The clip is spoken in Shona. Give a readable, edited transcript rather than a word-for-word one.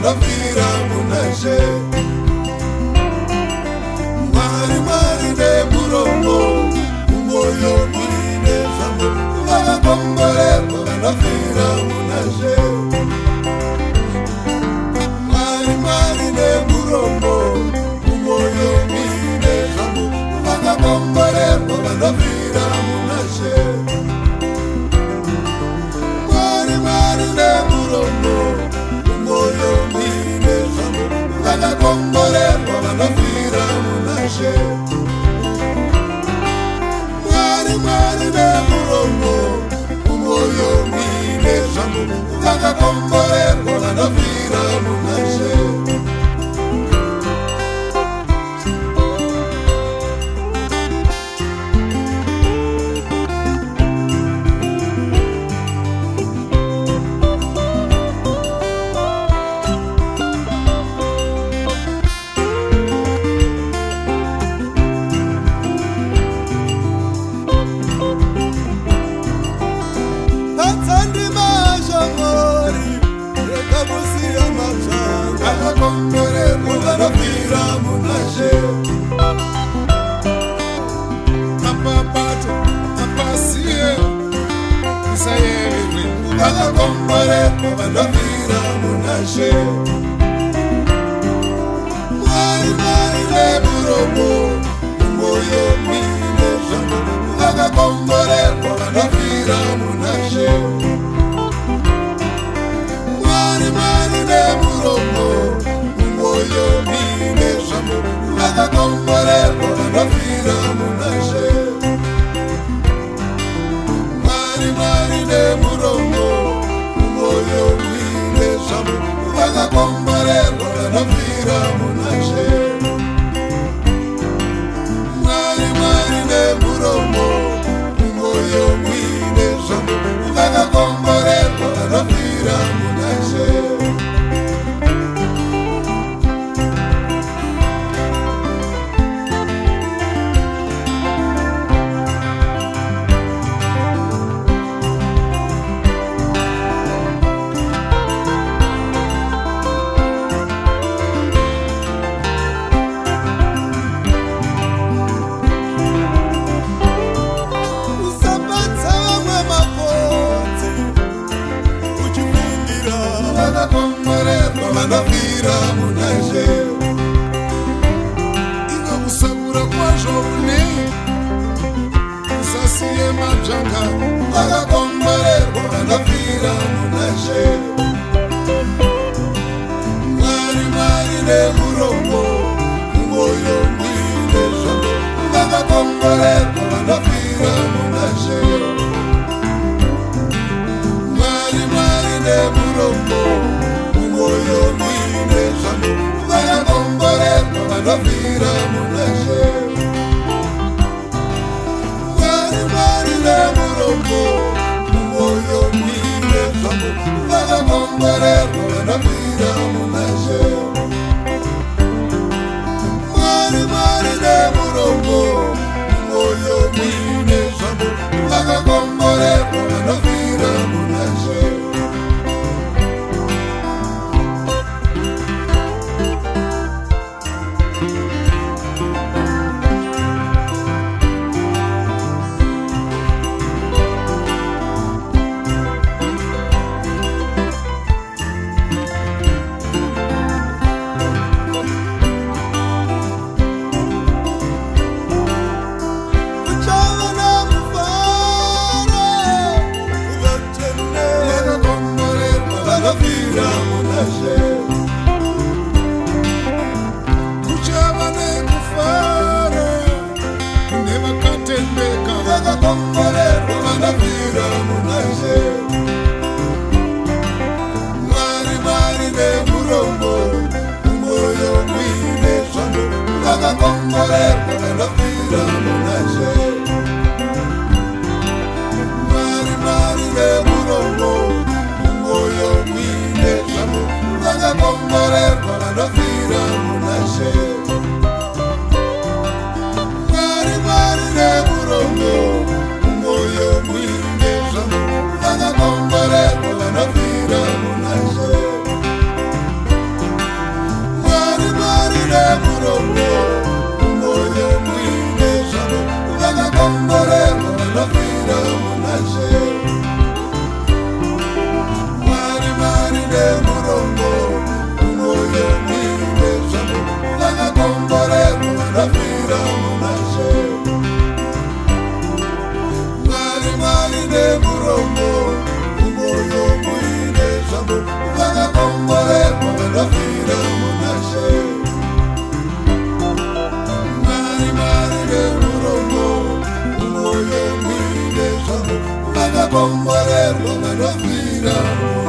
vanofira munashe. Mwari Mwari nemuromo, umwoyo muine zvamo, vakakomborerwa vanofira munashe. Mwari Mwari nemuromo, umwoyo muine zvamo, vakakomborerwa vanofira munashe. Mwari Mwari nemuromo, umwoyo muine zvamo, vakakomborerwa vanofira munashe. Mwari Mwari nemuromo, umwoyo muine zvamo, vakakomborerwa vanofira munashe. Vakakomborerwa vanofira munashe. Apapate, apasiye, isayere. Vakakomborerwa vanofira munashe. Mwari Mwari nemuromo, umwoyo muine zvamo, vakakomborerwa vanofira munashe. Mwari Mwari nemuromo, umwoyo muine zvamo, vakakomborerwa vanofira munashe. Mwari Mwari nemuromo, umwoyo muine zvamo, vakakomborerwa vanofira munashe. Mwari Mwari nemuromo, umwoyo muine zvamo, vakakomborerwa vanofira munashe. Usapatsa vamwe makotsi uchifungira vakakomborerwa vanofira munashe. Inga kusakura kwazvo unei, usasiye madzvanga. Vakakomborerwa vanofira munashe. Mwari Mwari nemuromo, umwoyo muine zvamo, vakakomborerwa vanofira munashe. Mwari Mwari nemuromo, umwoyo muine zvamo, vakakomborerwa vanofira munashe. Mwari Mwari nemuromo, umwoyo muine zvamo, vakakomborerwa vanofira munashe. Mwari Mwari nemuromo, umwoyo muine zvamo, vakakomborerwa vanofira munashe. Uchava namufaro, uvatene, vakakomborerwa vanofira munashe. Kuchava nekufara, kune vakatendeka. Vakakomborerwa vanofira munashe. Mwari Mwari nemuromo, umwoyo muine zvamo, vakakomborerwa vanofira munashe. Mwari Mwari nemuromo, umwoyo muine zvamo, vakakomborerwa vanofira munashe. Mwari Mwari nemuromo, umwoyo muine munashe Mwari Mwari nemurombo Umoyo mwine zvamu Vakakomborerwa vanofira munashe Mwari Mwari nemurombo Umoyo mwine zvamu Vakakomborerwa vanofira munashe Mwari Mwari nemurombo Umoyo mwine zvamu Vakakomborerwa vanofira munashe